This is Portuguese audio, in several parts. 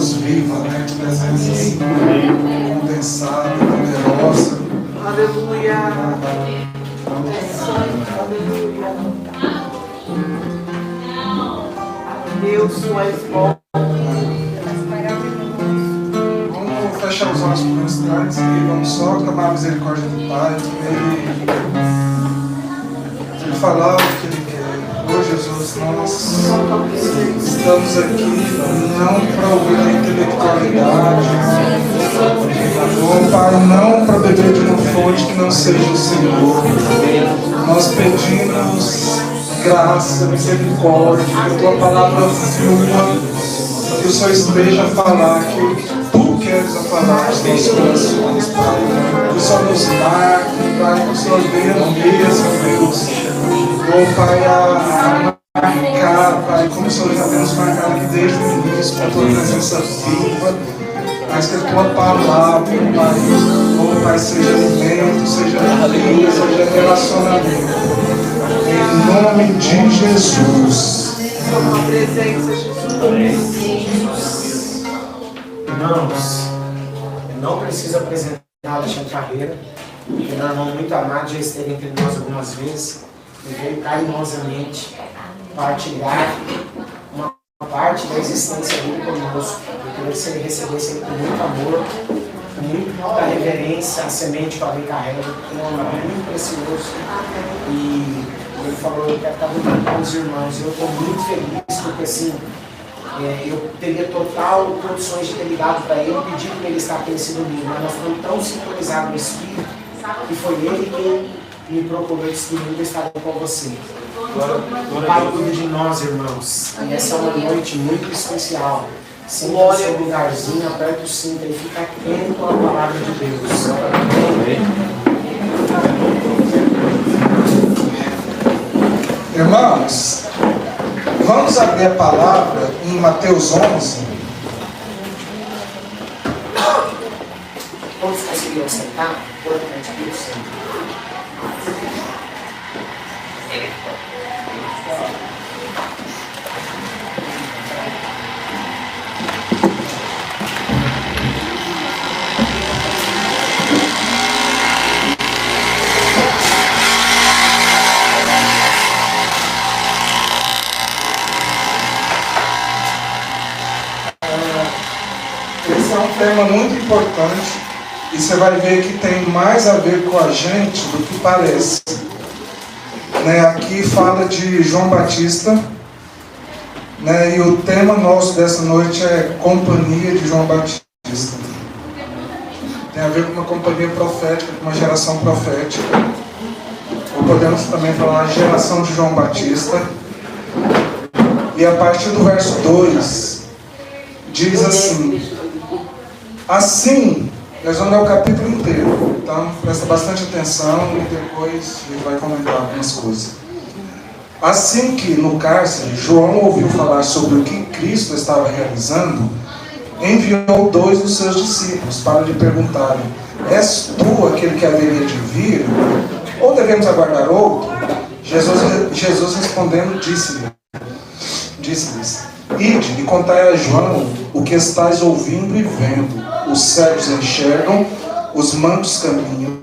Deus viva, né? Presença condensada, poderosa. Aleluia. Aleluia. Deus, tu és bom. Vamos fechar os olhos por um instante e vamos só clamar a misericórdia do Pai. Ele falar o que Ele quer. Oh Jesus, nós estamos aqui não para ouvir a intelectualidade, oh Pai, não para beber de uma fonte que não seja o Senhor. Nós pedimos graça, misericórdia, que a Tua palavra flua, que o Senhor esteja a falar aquilo que Tu queres a falar aos teus corações, Pai. Que o Senhor nos marque, Pai, que o Senhor dê mesmo, Deus. Oh Pai, a marcar, Pai, como o Senhor já tem nos marcado aqui desde o início, com a Tua presença viva, mas que a Tua palavra, Pai, oh Pai, seja alimento, seja vida, seja relacionamento. Em nome de Jesus. Toma presença, Jesus. Irmãos, eu não preciso apresentar a Alexandre Carreira, porque meu irmão muito amado já esteve entre nós algumas vezes. Ele veio carinhosamente partilhar uma parte da existência dele conosco. Eu queria que ele recebesse ele com muito amor, com muita reverência, a semente que alguém carrega, que é um amor muito precioso. E ele falou, eu quero estar muito com os irmãos. Eu estou muito feliz, porque assim, eu teria total condições de ter ligado para ele, pedido para ele estar aqui nesse domingo, mas nós estamos tão sintonizados no Espírito, que foi ele quem me procurou esse domingo estar com você. O Pai cuida de nós, irmãos. E essa é uma noite muito especial. Senta no seu lugarzinho, aperta o cinto e fica atento à palavra de Deus. Irmãos, vamos abrir a palavra em Mateus 11. Todos conseguiram sentar? Importante que eu sento. Esse é um tema muito importante e você vai ver que tem mais a ver com a gente do que parece. Aqui fala de João Batista, e o tema nosso dessa noite é Companhia de João Batista. Tem a ver com uma companhia profética, com uma geração profética. Ou podemos também falar a geração de João Batista. E a partir do verso 2, diz assim, nós vamos ler o capítulo inteiro, então presta bastante atenção e depois a gente vai comentar algumas coisas. Assim que no cárcere João ouviu falar sobre o que Cristo estava realizando, enviou 2 dos seus discípulos para lhe perguntarem: és tu aquele que haveria de vir? Ou devemos aguardar outro? Jesus respondendo disse-lhes: ide e contai a João o que estáis ouvindo e vendo. Os cegos enxergam, os mancos caminham,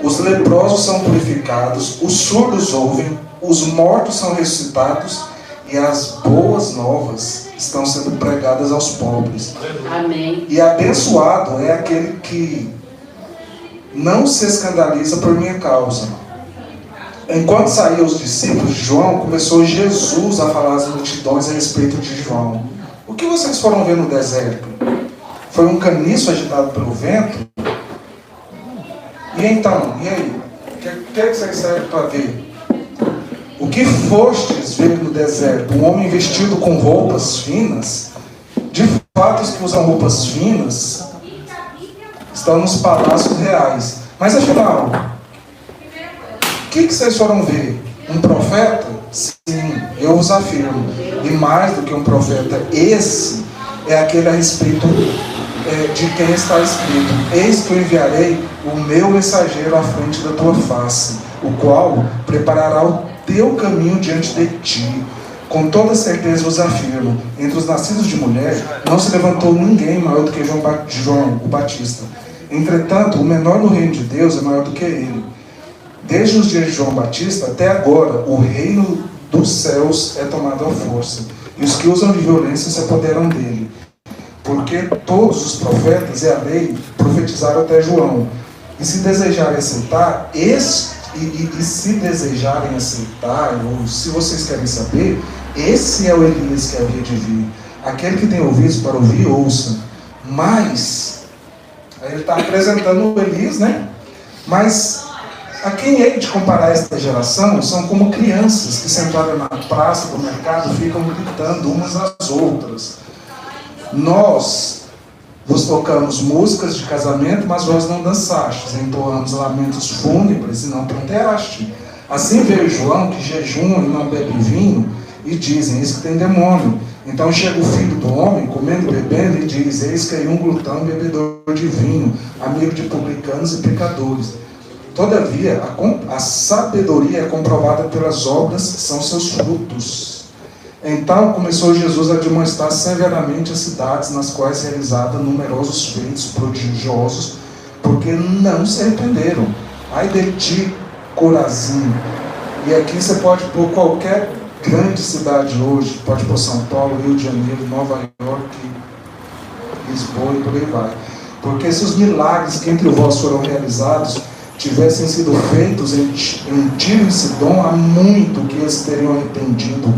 os leprosos são purificados, os surdos ouvem, os mortos são ressuscitados e as boas novas estão sendo pregadas aos pobres. Amém. E abençoado é aquele que não se escandaliza por minha causa. Enquanto saíam os discípulos de João, começou Jesus a falar às multidões a respeito de João. O que vocês foram ver no deserto? Foi um caniço agitado pelo vento? E então, e aí? O que vocês saíram para ver? O que fostes ver no deserto? Um homem vestido com roupas finas? De fato, os que usam roupas finas estão nos palácios reais. Mas afinal, o que vocês foram ver? Um profeta? Sim, eu os afirmo. E mais do que um profeta, esse é aquele a respeito de quem está escrito: eis que eu enviarei o meu mensageiro à frente da tua face, o qual preparará o teu caminho diante de ti. Com toda certeza vos afirmo, entre os nascidos de mulher, não se levantou ninguém maior do que João o Batista. Entretanto, o menor no reino de Deus é maior do que ele. Desde os dias de João Batista até agora, o reino dos céus é tomado à força, e os que usam de violência se apoderam dele. Porque todos os profetas e a lei profetizaram até João. E se desejarem aceitar, ou se vocês querem saber, esse é o Elias que havia de vir. Aquele que tem ouvidos para ouvir, ouça. Mas, aí ele está apresentando o Elias, né? Mas, a quem hei de comparar esta geração são como crianças que sentadas na praça do mercado ficam gritando umas às outras. Nós vos tocamos músicas de casamento, mas vós não dançastes. Entoamos lamentos fúnebres e não pranteaste. Assim veio João, que jejuma e não bebe vinho, e dizem, eis que tem demônio. Então chega o filho do homem, comendo e bebendo, e diz, eis que é um glutão bebedor de vinho, amigo de publicanos e pecadores. Todavia, a sabedoria é comprovada pelas obras, são seus frutos. Então começou Jesus a demonstrar severamente as cidades nas quais realizava numerosos feitos prodigiosos, porque não se arrependeram. Ai de ti, Corazim. E aqui você pode pôr qualquer grande cidade hoje, pode pôr São Paulo, Rio de Janeiro, Nova York, Lisboa e por aí vai. Porque se os milagres que entre vós foram realizados tivessem sido feitos em Tiro e Sidom, há muito que eles teriam arrependido,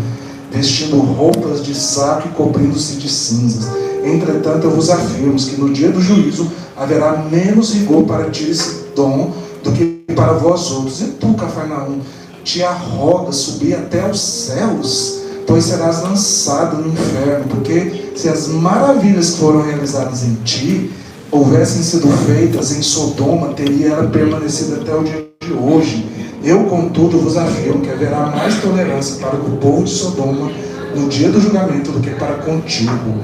vestindo roupas de saco e cobrindo-se de cinzas. Entretanto, eu vos afirmo que no dia do juízo haverá menos rigor para Tiro e Sidom do que para vós outros. E tu, Cafarnaum, te arrogas subir até os céus, pois serás lançado no inferno. Porque se as maravilhas que foram realizadas em ti houvessem sido feitas em Sodoma, teria ela permanecido até o dia de hoje. Eu, contudo, vos afirmo que haverá mais tolerância para o povo de Sodoma no dia do julgamento do que para contigo.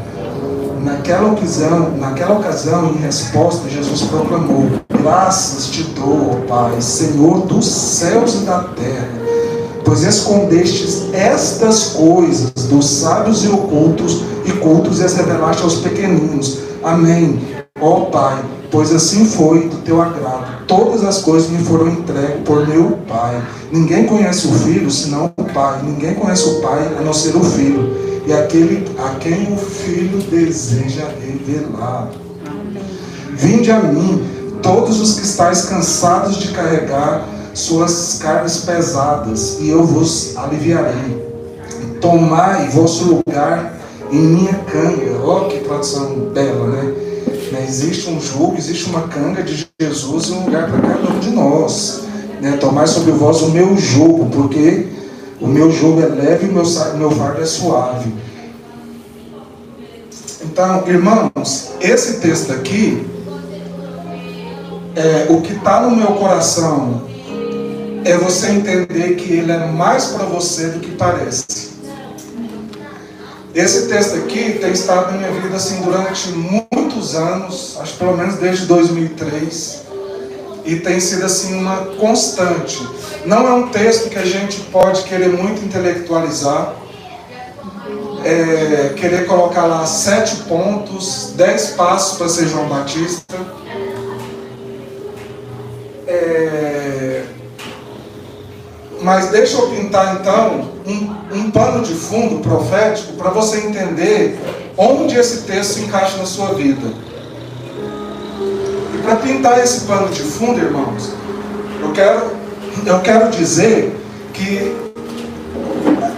Naquela ocasião, em resposta, Jesus proclamou, graças te dou, ó Pai, Senhor dos céus e da terra, pois escondestes estas coisas dos sábios e ocultos e cultos e as revelaste aos pequeninos. Amém. Ó Pai, pois assim foi do teu agrado. Todas as coisas me foram entregues por meu Pai. Ninguém conhece o Filho senão o Pai. Ninguém conhece o Pai a não ser o Filho. E aquele a quem o Filho deseja revelar. Vinde a mim, todos os que estáis cansados de carregar suas cargas pesadas, e eu vos aliviarei. Tomai vosso lugar em minha canga. Ó, que tradução bela, né? Existe um jugo, existe uma canga de Jesus e um lugar para cada um de nós. Tomai sobre vós o meu jugo, porque o meu jugo é leve e o meu fardo é suave. Então, irmãos, esse texto aqui, o que está no meu coração é você entender que ele é mais para você do que parece. Esse texto aqui tem estado na minha vida assim, durante muitos anos, acho que pelo menos desde 2003, e tem sido assim, uma constante. Não é um texto que a gente pode querer muito intelectualizar, querer colocar lá 7 pontos, 10 passos para ser João Batista. Mas deixa eu pintar então um pano de fundo profético para você entender onde esse texto se encaixa na sua vida. E para pintar esse pano de fundo, irmãos, eu quero dizer que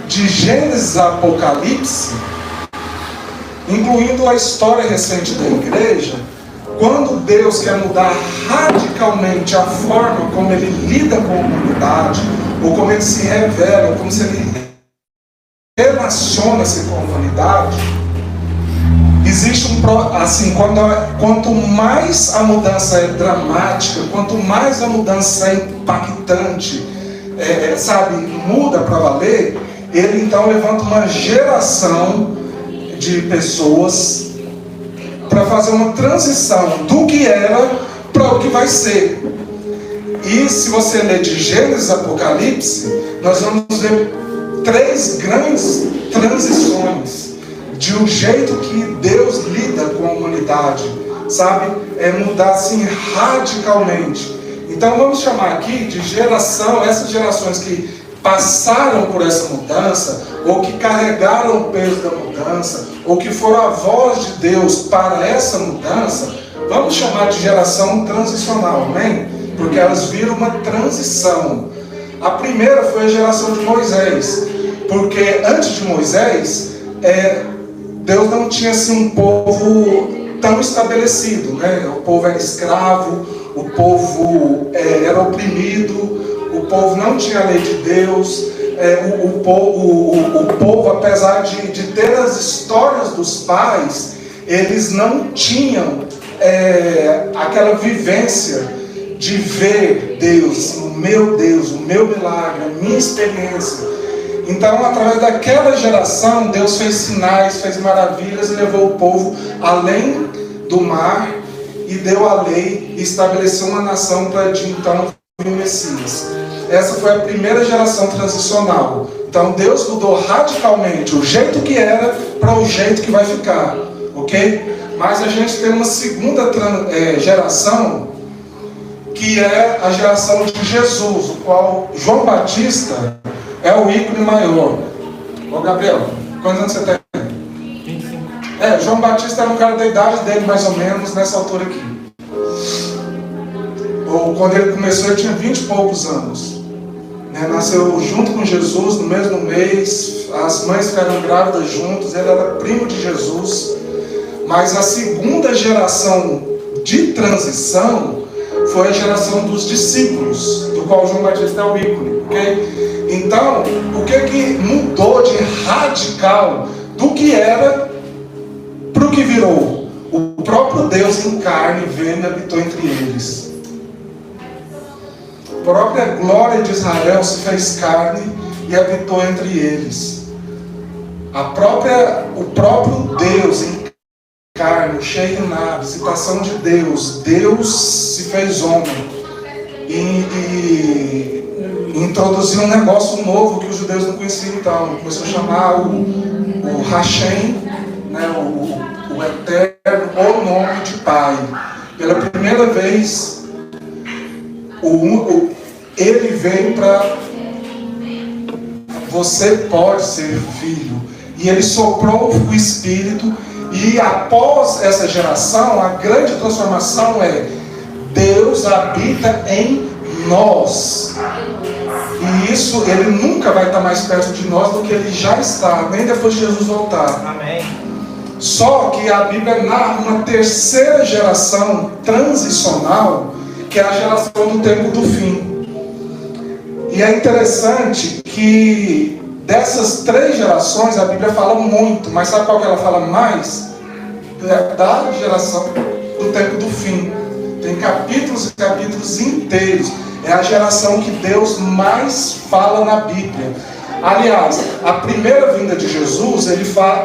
de Gênesis a Apocalipse, incluindo a história recente da igreja, quando Deus quer mudar radicalmente a forma como Ele lida com a humanidade, ou como Ele se revela, ou como se Ele relaciona-se com a humanidade, existe assim, quanto mais a mudança é dramática, quanto mais a mudança é impactante, muda para valer, Ele então levanta uma geração de pessoas para fazer uma transição do que era para o que vai ser. E se você ler de Gênesis a Apocalipse, nós vamos ver 3 grandes transições, de um jeito que Deus lida com a humanidade, sabe? É mudar assim radicalmente. Então vamos chamar aqui de geração, essas gerações que passaram por essa mudança, ou que carregaram o peso da mudança, ou que foram a voz de Deus para essa mudança, vamos chamar de geração transicional, amém? Porque elas viram uma transição. A primeira foi a geração de Moisés, porque antes de Moisés, Deus não tinha assim um povo tão estabelecido, né? O povo era escravo, o povo era oprimido, o povo não tinha a lei de Deus, o povo, apesar de ter as histórias dos pais, eles não tinham aquela vivência de ver Deus, o meu milagre, a minha experiência. Então, através daquela geração, Deus fez sinais, fez maravilhas e levou o povo além do mar e deu a lei e estabeleceu uma nação para de então vir o Messias. Essa foi a primeira geração transicional. Então Deus mudou radicalmente o jeito que era para o jeito que vai ficar, ok? Mas a gente tem uma segunda geração, que é a geração de Jesus, o qual João Batista é o ícone maior. Ô Gabriel, quantos anos você tem? 25. João Batista era um cara da idade dele, mais ou menos, nessa altura aqui. Ou quando ele começou, ele tinha 20 e poucos anos. Nasceu junto com Jesus no mesmo mês, as mães ficaram grávidas juntos, ele era primo de Jesus. Mas a segunda geração de transição foi a geração dos discípulos, do qual João Batista é o ícone, ok? Então, o que mudou de radical do que era para o que virou? O próprio Deus em carne veio e habitou entre eles. A própria glória de Israel se fez carne e habitou entre eles. O próprio Deus em carne, cheio na visitação de Deus, Deus se fez homem e introduziu um negócio novo que os judeus não conheciam. Então começou a chamar o Hashem, né, o Eterno, o nome de Pai. Pela primeira vez ele veio para você pode ser filho, e ele soprou o Espírito. E após essa geração, a grande transformação é Deus habita em nós. E isso, ele nunca vai estar mais perto de nós do que ele já está, nem depois de Jesus voltar. Amém. Só que a Bíblia narra uma terceira geração transicional, que é a geração do tempo do fim. E é interessante que dessas três gerações a Bíblia fala muito, mas sabe qual que ela fala mais? Da geração do tempo do fim. Tem capítulos e capítulos inteiros. É a geração que Deus mais fala na Bíblia. Aliás, a primeira vinda de Jesus,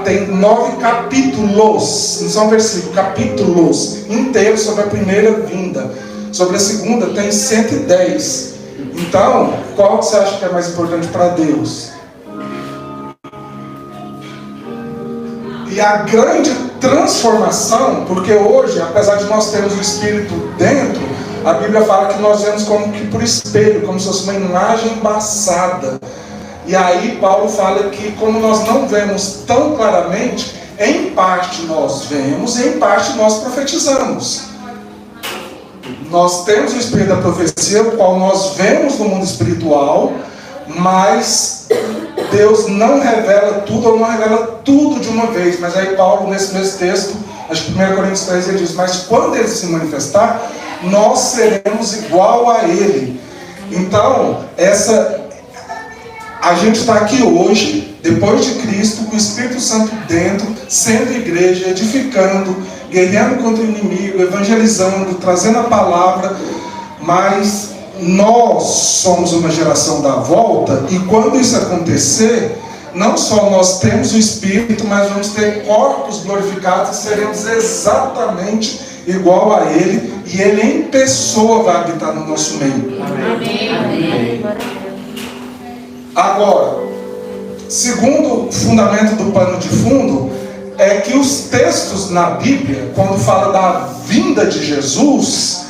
tem 9 capítulos, não são versículos, capítulos inteiros sobre a primeira vinda. Sobre a segunda tem 110. Então, qual que você acha que é mais importante para Deus? E a grande transformação, porque hoje, apesar de nós termos o Espírito dentro, a Bíblia fala que nós vemos como que por espelho, como se fosse uma imagem embaçada. E aí Paulo fala que como nós não vemos tão claramente, em parte nós vemos e em parte nós profetizamos. Nós temos o Espírito da profecia, o qual nós vemos no mundo espiritual, mas Deus não revela tudo ou não revela tudo de uma vez. Mas aí Paulo, nesse mesmo texto, acho que 1 Coríntios 3, ele diz: mas quando ele se manifestar, nós seremos igual a ele. Então, a gente está aqui hoje, depois de Cristo, com o Espírito Santo dentro, sendo igreja, edificando, guerreando contra o inimigo, evangelizando, trazendo a palavra, mas nós somos uma geração da volta, e quando isso acontecer, não só nós temos o Espírito, mas vamos ter corpos glorificados e seremos exatamente igual a Ele, e Ele em pessoa vai habitar no nosso meio. Amém. Amém. Agora, Segundo fundamento do pano de fundo, é que os textos na Bíblia, quando fala da vinda de Jesus,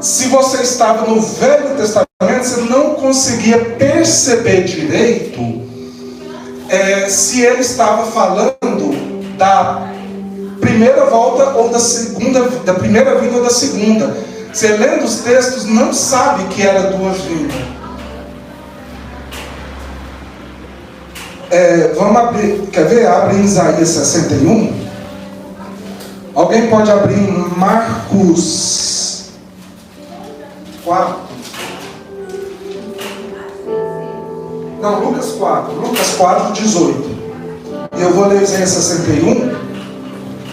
se você estava no Velho Testamento, você não conseguia perceber direito se ele estava falando da primeira volta ou da segunda, da primeira vinda ou da segunda. Você lendo os textos não sabe que era duas vindas. Vamos abrir, quer ver? Abre em Isaías 61. Alguém pode abrir em Marcos 4. Não, Lucas 4. Lucas 4, 18. E eu vou ler Isaías 61.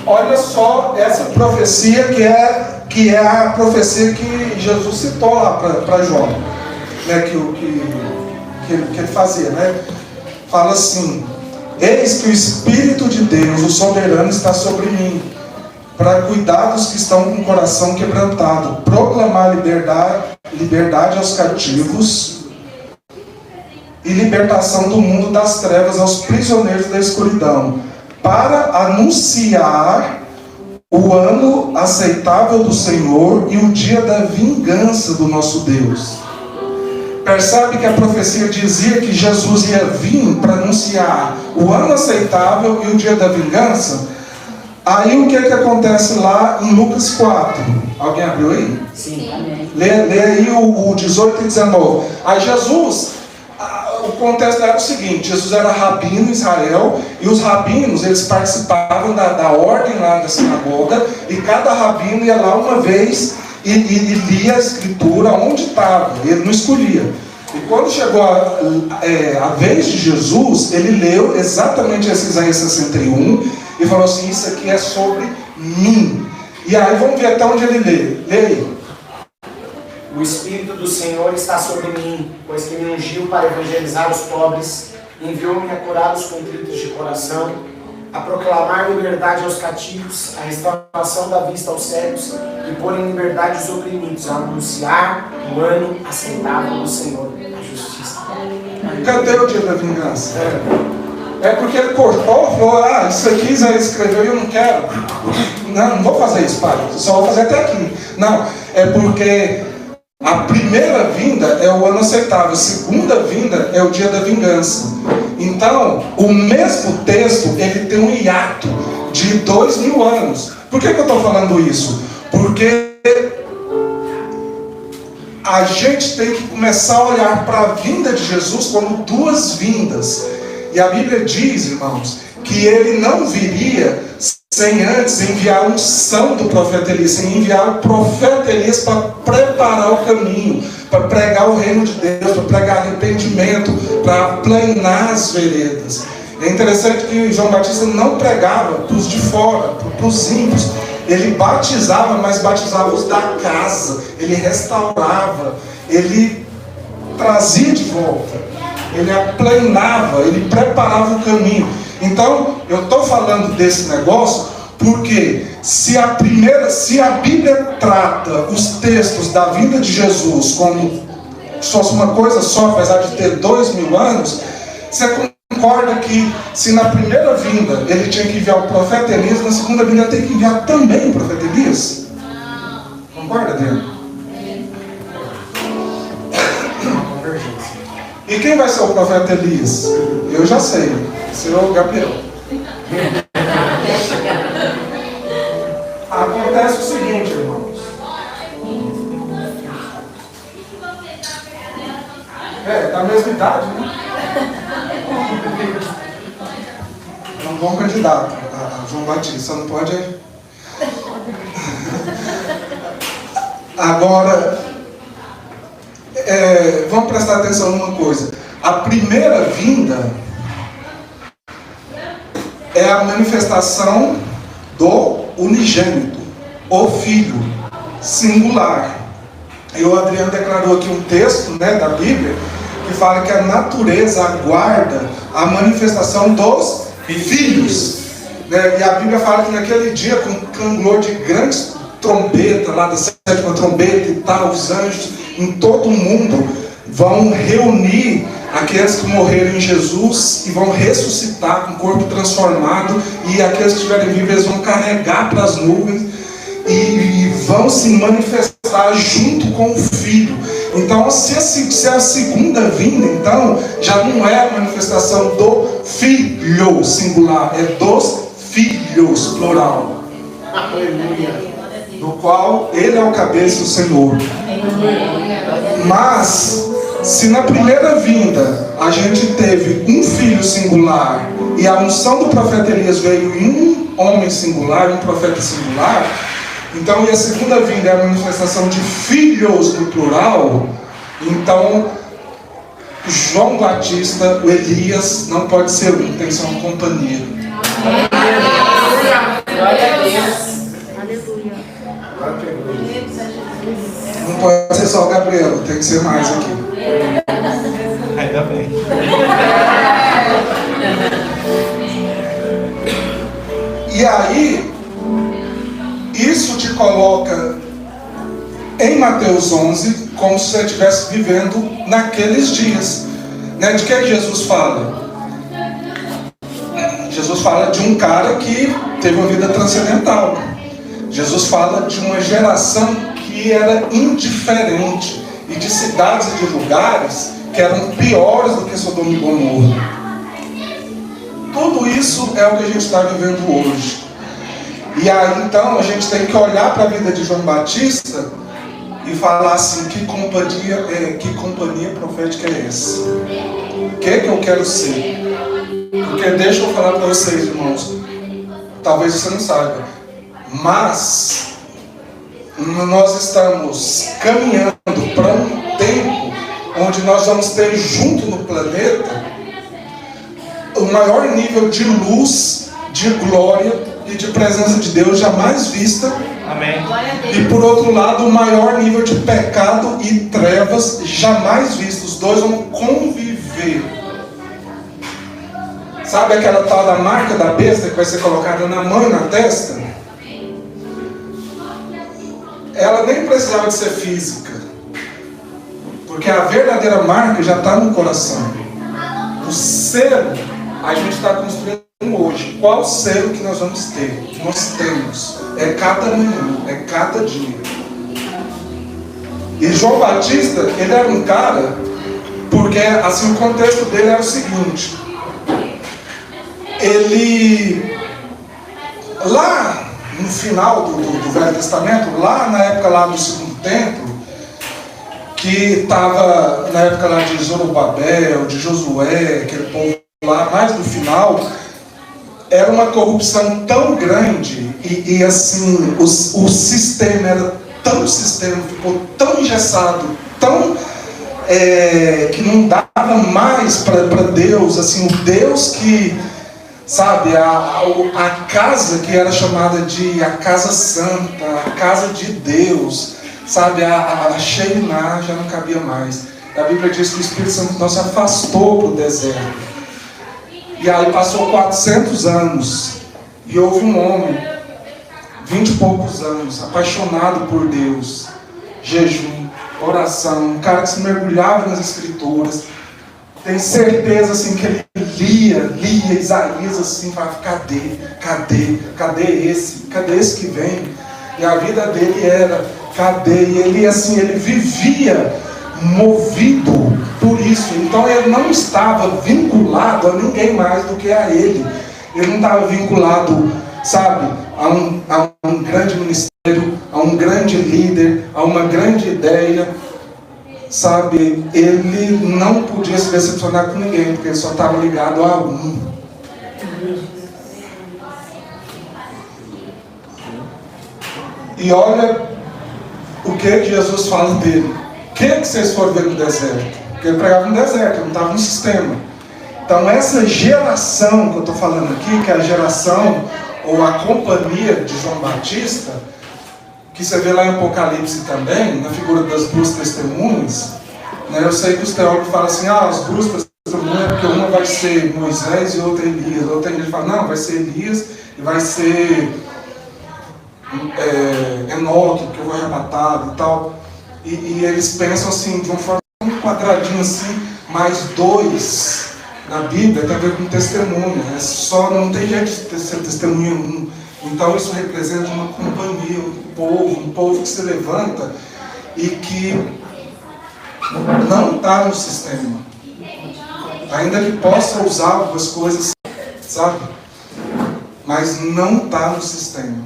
Olha só essa profecia que é a profecia que Jesus citou lá para João, né, que ele fazia, né? Fala assim: eis que o Espírito de Deus, o soberano, está sobre mim, para cuidar dos que estão com o coração quebrantado, proclamar liberdade aos cativos e libertação do mundo das trevas aos prisioneiros da escuridão, para anunciar o ano aceitável do Senhor e o dia da vingança do nosso Deus. Percebe que a profecia dizia que Jesus ia vir para anunciar o ano aceitável e o dia da vingança? Aí o que acontece lá em Lucas 4? Alguém abriu aí? Sim, amém. Lê aí o 18 e 19. Aí Jesus, o contexto era o seguinte: Jesus era rabino em Israel, e os rabinos, eles participavam da ordem lá da sinagoga, e cada rabino ia lá uma vez e lia a escritura onde estava, ele não escolhia. E quando chegou a vez de Jesus, ele leu exatamente esse Isaías 61 e falou assim: isso aqui é sobre mim. E aí vamos ver até onde ele lê. Lê aí. O Espírito do Senhor está sobre mim, pois que me ungiu para evangelizar os pobres, enviou-me a curar os contritos de coração, a proclamar liberdade aos cativos, a restauração da vista aos cegos, e pôr em liberdade os oprimidos, a anunciar o ano aceitável do Senhor, a justiça. Cadê o dia da vingança? É porque ele cortou, falou: isso aqui Isaías escreveu e eu não quero. Não vou fazer isso, pai, só vou fazer até aqui. Não, é porque a primeira vinda é o ano aceitável, a segunda vinda é o dia da vingança. Então, o mesmo texto, ele tem um hiato de 2000 anos. Por que eu estou falando isso? Porque a gente tem que começar a olhar para a vinda de Jesus como duas vindas. E a Bíblia diz, irmãos, que ele não viria sem antes enviar a unção do profeta Elias, sem enviar o profeta Elias para preparar o caminho, para pregar o reino de Deus, para pregar arrependimento, para aplanar as veredas. É interessante que João Batista não pregava para os de fora, para os ímpios. Ele batizava, mas batizava os da casa. Ele restaurava, ele trazia de volta, ele aplanava, ele preparava o caminho. Então, eu estou falando desse negócio porque se a Bíblia trata os textos da vinda de Jesus como se fosse uma coisa só, apesar de ter 2000 anos, você concorda que se na primeira vinda ele tinha que enviar o profeta Elias, na segunda vinda ele tem que enviar também o profeta Elias? Concorda, Adriano? E quem vai ser o profeta Elias? Eu já sei, será o Gabriel. Acontece o seguinte, irmãos. Da mesma idade, né? É um bom candidato, a João Batista, não pode. Agora, vamos prestar atenção numa coisa. A primeira vinda é a manifestação do unigênito, o Filho, singular. E o Adriano declarou aqui um texto, né, da Bíblia, que fala que a natureza aguarda a manifestação dos filhos. E a Bíblia fala que naquele dia, com clangor de grandes trombetas, lá da sétima trombeta e tal, os anjos em todo o mundo vão reunir aqueles que morreram em Jesus e vão ressuscitar com o corpo transformado, e aqueles que estiverem vivos eles vão carregar para as nuvens e vão se manifestar junto com o Filho. Então, se a segunda vinda, então, já não é a manifestação do Filho singular, é dos filhos, plural. Aleluia. Do qual ele é o cabeça, o Senhor. Mas, se na primeira vinda a gente teve um filho singular e a unção do profeta Elias veio em um homem singular, um profeta singular, então, e a segunda vinda é a manifestação de filhos no plural, então João Batista, o Elias, não pode ser um, tem que ser uma companhia. Glória a Deus. Não pode ser só o Gabriel, tem que ser mais aqui. Ainda bem. E aí, isso te coloca em Mateus 11 como se você estivesse vivendo naqueles dias. Né? De que Jesus fala? Jesus fala de um cara que teve uma vida transcendental. Jesus fala de uma geração que era indiferente e de cidades e de lugares que eram piores do que Sodoma e Gomorra. Tudo isso é o que a gente está vivendo hoje. E aí então a gente tem que olhar para a vida de João Batista e falar assim: que companhia profética é essa? O que eu quero ser? Porque deixa eu falar para vocês, irmãos, talvez você não saiba, mas nós estamos caminhando para um tempo onde nós vamos ter junto no planeta o maior nível de luz, de glória e de presença de Deus jamais vista. Amém. E por outro lado, o maior nível de pecado e trevas jamais visto. Os dois vão conviver. Sabe aquela tal da marca da besta que vai ser colocada na mão e na testa? Ela nem precisava de ser física, porque a verdadeira marca já está no coração. O selo a gente está construindo hoje. Qual selo que nós vamos ter? Nós temos. É cada manhã, é cada dia. E João Batista, ele era um cara, porque assim o contexto dele era o seguinte: ele, lá no final do Velho Testamento, lá na época lá do Segundo Templo, que estava na época lá de Zorobabel, de Josué, aquele povo lá, mais no final, era uma corrupção tão grande e assim, o sistema era tão sistema, ficou tão engessado, tão que não dava mais para Deus, assim, o Deus que, sabe, a casa que era chamada de a casa santa, a casa de Deus, sabe, a Shekinah já não cabia mais. A Bíblia diz que o Espírito Santo não se afastou para o deserto. E aí passou 400 anos e houve um homem, 20 e poucos anos, apaixonado por Deus, jejum, oração, um cara que se mergulhava nas Escrituras. Tem certeza assim que ele lia Isaías assim, para cadê esse que vem? E a vida dele era, cadê? E ele assim, ele vivia movido por isso. Então ele não estava vinculado a ninguém mais do que a ele. Ele não estava vinculado, sabe, a um grande ministério, a um grande líder, a uma grande ideia, sabe. Ele não podia se decepcionar com ninguém, porque ele só estava ligado a um. E olha o que Jesus fala dele. O que vocês foram ver no deserto? Porque ele pregava no deserto, ele não estava no sistema. Então essa geração que eu estou falando aqui, que é a geração ou a companhia de João Batista, que você vê lá em Apocalipse também, na figura das duas testemunhas, né? Eu sei que os teólogos falam assim: as duas testemunhas é porque uma vai ser Moisés e outra Elias. Outra ele fala: não, vai ser Elias e vai ser Enoque, que eu vou arrebatado e tal. E eles pensam assim, de uma forma muito quadradinha assim, Mas 2 na Bíblia tem a ver com testemunho. Só não tem jeito de ser testemunho um. Então isso representa uma companhia, um povo que se levanta e que não está no sistema. Ainda que possa usar algumas coisas, sabe? Mas não está no sistema.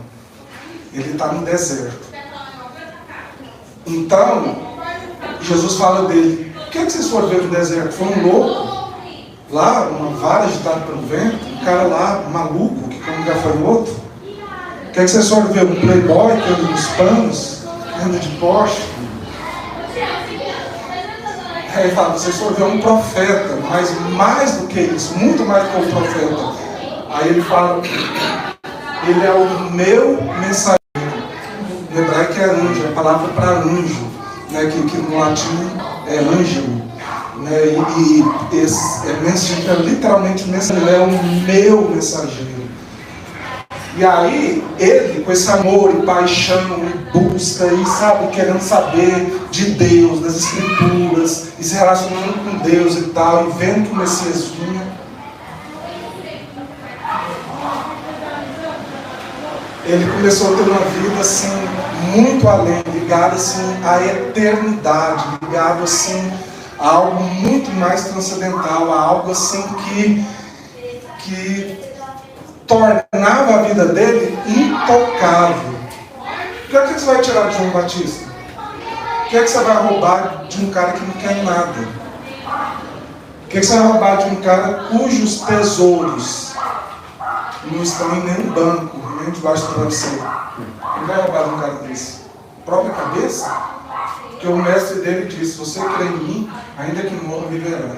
Ele está no deserto. Então, Jesus fala dele. O que é que vocês foram ver no deserto? Foi um louco? Lá, uma vara agitada pelo vento? Um cara lá, maluco, que come gafanhoto? O que é que vocês foram ver? Um playboy que anda nos panos? Que anda de Porsche? Aí ele fala, vocês foram ver um profeta, mas mais do que isso, muito mais do que um profeta. Aí ele fala, ele é o meu mensageiro. No hebraico é anjo, é a palavra para anjo, né, que no latim é ângelo. Né, e esse é literalmente mensageiro, ele é o meu mensageiro. E aí, ele, com esse amor e paixão, e busca, e sabe, querendo saber de Deus, das Escrituras, e se relacionando com Deus e tal, e vendo que o Messias vinha. Ele começou a ter uma vida, assim, muito além, ligado, assim, à eternidade, ligado, assim, a algo muito mais transcendental, a algo, assim, que tornava a vida dele intocável. O que é que você vai tirar de João Batista? O que é que você vai roubar de um cara que não quer nada? O que é que você vai roubar de um cara cujos tesouros não estão em nenhum banco, nem debaixo do travesseiro? Não vai roubar de um cara desse? Própria cabeça? Porque o mestre dele disse, se você crê em mim, ainda que morra, viverá.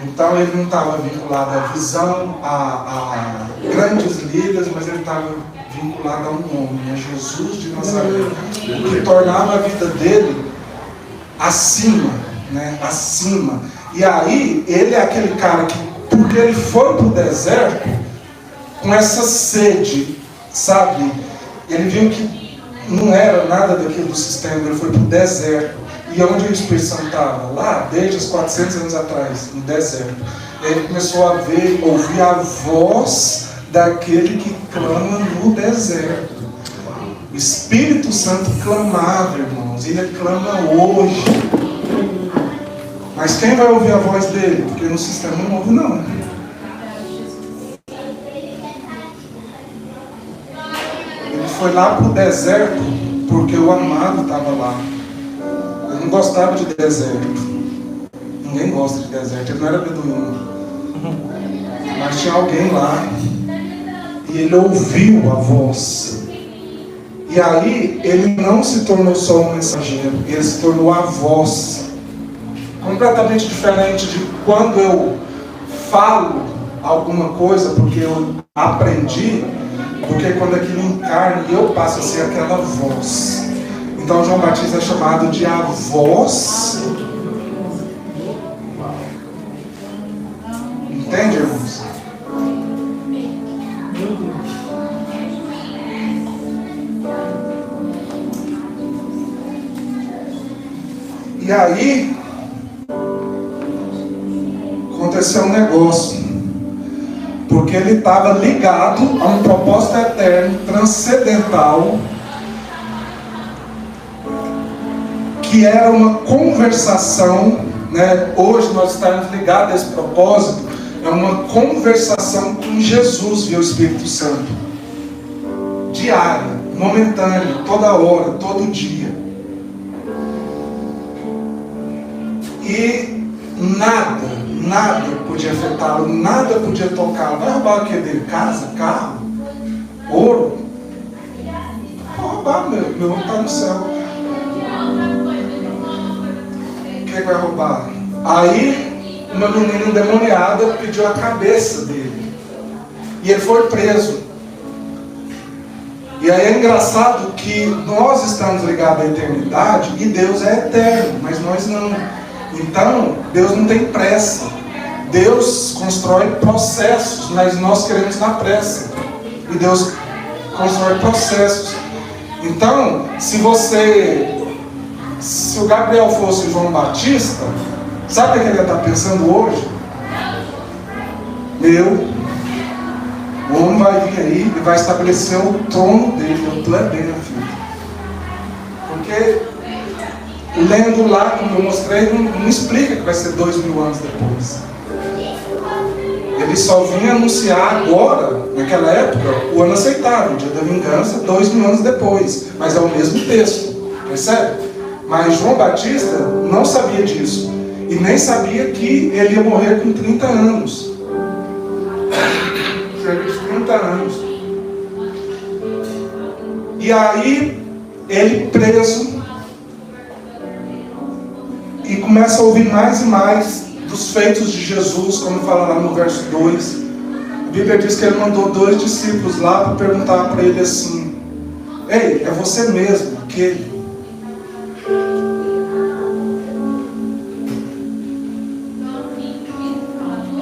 Então ele não estava vinculado à visão, a grandes líderes, mas ele estava vinculado a um homem, a Jesus de Nazaré, que tornava a vida dele acima, né? Acima. E aí ele é aquele cara que, porque ele foi para o deserto com essa sede, sabe? Ele viu que não era nada daquilo do sistema, ele foi para o deserto. E onde o Espírito Santo estava? Lá, desde os 400 anos atrás, no deserto. E ele começou a ouvir a voz daquele que clama no deserto. O Espírito Santo clamava, irmãos, e ele clama hoje. Mas quem vai ouvir a voz dele? Porque no sistema não ouve, não. Ele foi lá para o deserto porque o amado estava lá. Ele não gostava de deserto. Ninguém gosta de deserto. Ele não era beduíno. Mas tinha alguém lá. E ele ouviu a voz. E aí, ele não se tornou só um mensageiro. Ele se tornou a voz. Completamente diferente de quando eu falo alguma coisa porque eu aprendi, porque quando aquilo encarna e eu passo a ser aquela voz. Então João Batista é chamado de a voz. Entende, irmãos? E aí aconteceu um negócio, porque ele estava ligado a um propósito eterno, transcendental, que era uma conversação, né? Hoje nós estamos ligados a esse propósito, é uma conversação com Jesus via o Espírito Santo, diária, momentânea, toda hora, todo dia. E nada podia afetá-lo, nada podia tocá-lo. Vai roubar o que dele? Casa, carro, ouro? Vai roubar, meu irmão está no céu. O que vai roubar? Aí, uma menina endemoniada pediu a cabeça dele. E ele foi preso. E aí é engraçado que nós estamos ligados à eternidade e Deus é eterno, mas nós não. Então, Deus não tem pressa. Deus constrói processos, mas nós queremos na pressa. E Deus constrói processos. Então, se o Gabriel fosse o João Batista, sabe o que ele está pensando hoje? O homem vai vir aí e vai estabelecer o trono dele, o plano dele, filho. Porque, lendo lá, como eu mostrei, não explica que vai ser 2000 anos depois. Ele só vinha anunciar agora, naquela época, o ano aceitável, o dia da vingança, 2000 anos depois. Mas é o mesmo texto, percebe? Mas João Batista não sabia disso. E nem sabia que ele ia morrer com 30 anos. Cerca de 30 anos. E aí, ele preso, e começa a ouvir mais e mais dos feitos de Jesus, como fala lá no verso 2. A Bíblia diz que ele mandou 2 discípulos lá para perguntar para ele assim: ei, é você mesmo, aquele?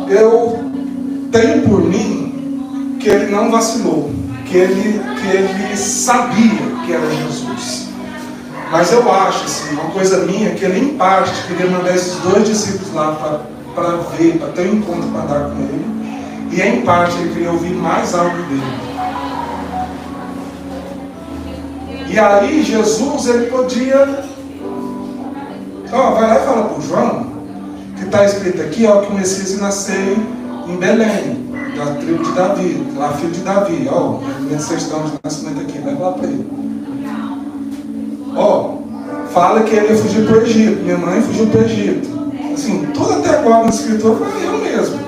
Eu tenho por mim que ele não vacilou, que ele sabia que era Jesus. Mas eu acho, assim, uma coisa minha, que ele em parte queria mandar esses 2 discípulos lá para ver, para ter um encontro, para dar com ele. E em parte ele queria ouvir mais algo dele. E aí Jesus, ele podia... vai lá e fala para o João, que está escrito aqui, que o Messias nasceu em Belém, da tribo de Davi, lá filho de Davi. Minha certidão de nascimento aqui, vai lá para ele. Fala que ele ia fugir para o Egito, minha mãe fugiu para o Egito. Assim, tudo até agora no escritor foi eu mesmo.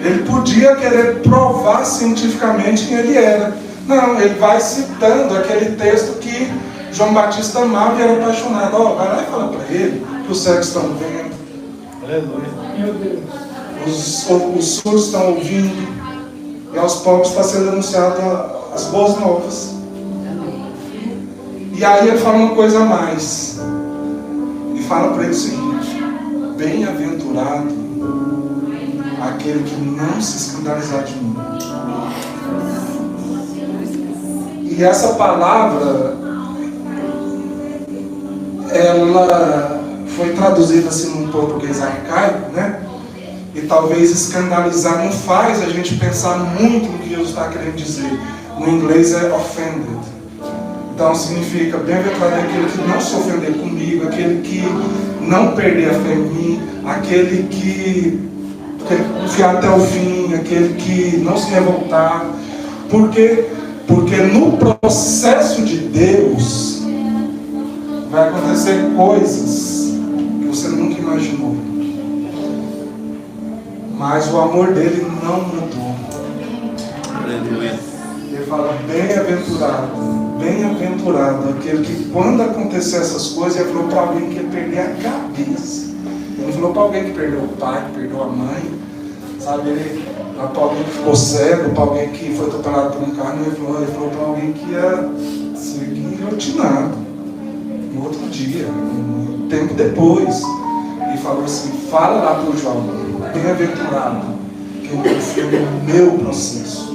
Ele podia querer provar cientificamente quem ele era. Não, ele vai citando aquele texto que João Batista amava e era apaixonado. Vai lá e fala para ele que os cegos estão vendo. Aleluia. Meu Deus. Os surdos estão ouvindo. E aos pobres está sendo anunciado as boas novas. E aí ele fala uma coisa a mais. E fala para ele o seguinte: bem-aventurado aquele que não se escandalizar de mim. E essa palavra, ela foi traduzida assim no português arcaico, né? E talvez escandalizar não faz a gente pensar muito no que Jesus está querendo dizer. No inglês é offended. Então significa bem-aventurado aquele que não se ofender comigo, aquele que não perder a fé em mim, aquele que confiar até o fim, aquele que não se revoltar. Por quê? Porque no processo de Deus vai acontecer coisas que você nunca imaginou. Mas o amor dele não mudou. Ele fala: bem-aventurado aquele que, quando acontecer essas coisas, ele falou para alguém que ia perder a cabeça. Ele não falou para alguém que perdeu o pai, que perdeu a mãe, sabe? Ele falou para alguém que ficou cego, para alguém que foi atropelado por um carro. Ele falou para alguém que ia ser guilhotinado no outro dia, um tempo depois. E falou assim: fala lá para o João, bem-aventurado quem confia no meu processo.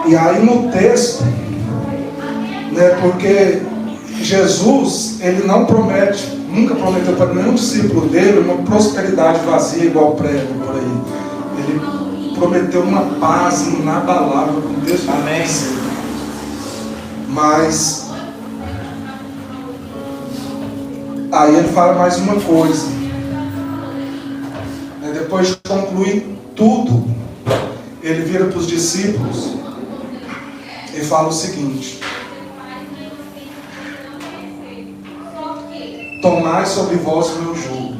E aí no texto, né, porque Jesus, ele não promete, nunca prometeu para nenhum discípulo dele uma prosperidade vazia igual prego por aí. Ele prometeu uma paz inabalável com Deus. Amém. Mas aí ele fala mais uma coisa. Depois de concluir tudo, ele vira para os discípulos e fala o seguinte: tomai sobre vós o meu jugo.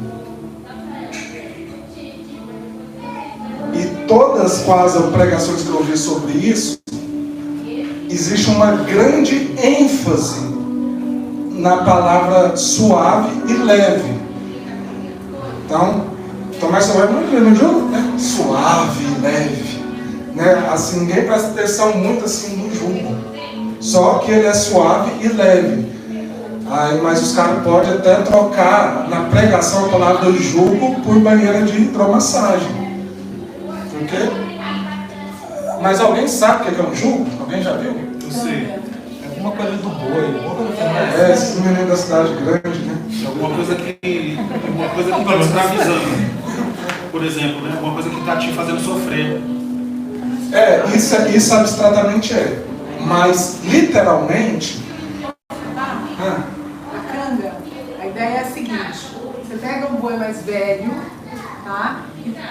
E todas quase as pregações que eu ouvi sobre isso, existe uma grande ênfase na palavra suave e leve. Então, tomar sobre o meu jugo, né? Suave e leve. né? Assim, ninguém presta atenção muito assim no jugo. Só que ele é suave e leve. Aí, mas os caras podem até trocar na pregação a palavra do jugo por banheira de hidromassagem. Por quê? Mas alguém sabe o que é um jugo? Alguém já viu? Eu sei. É alguma coisa do boi. Alguma coisa Esse menino da cidade grande, né? Alguma coisa que está te escravizando. Por exemplo, né? Alguma coisa que está te fazendo sofrer. Isso abstratamente é. Mas literalmente. A canga, a ideia é a seguinte: você pega um boi mais velho, tá?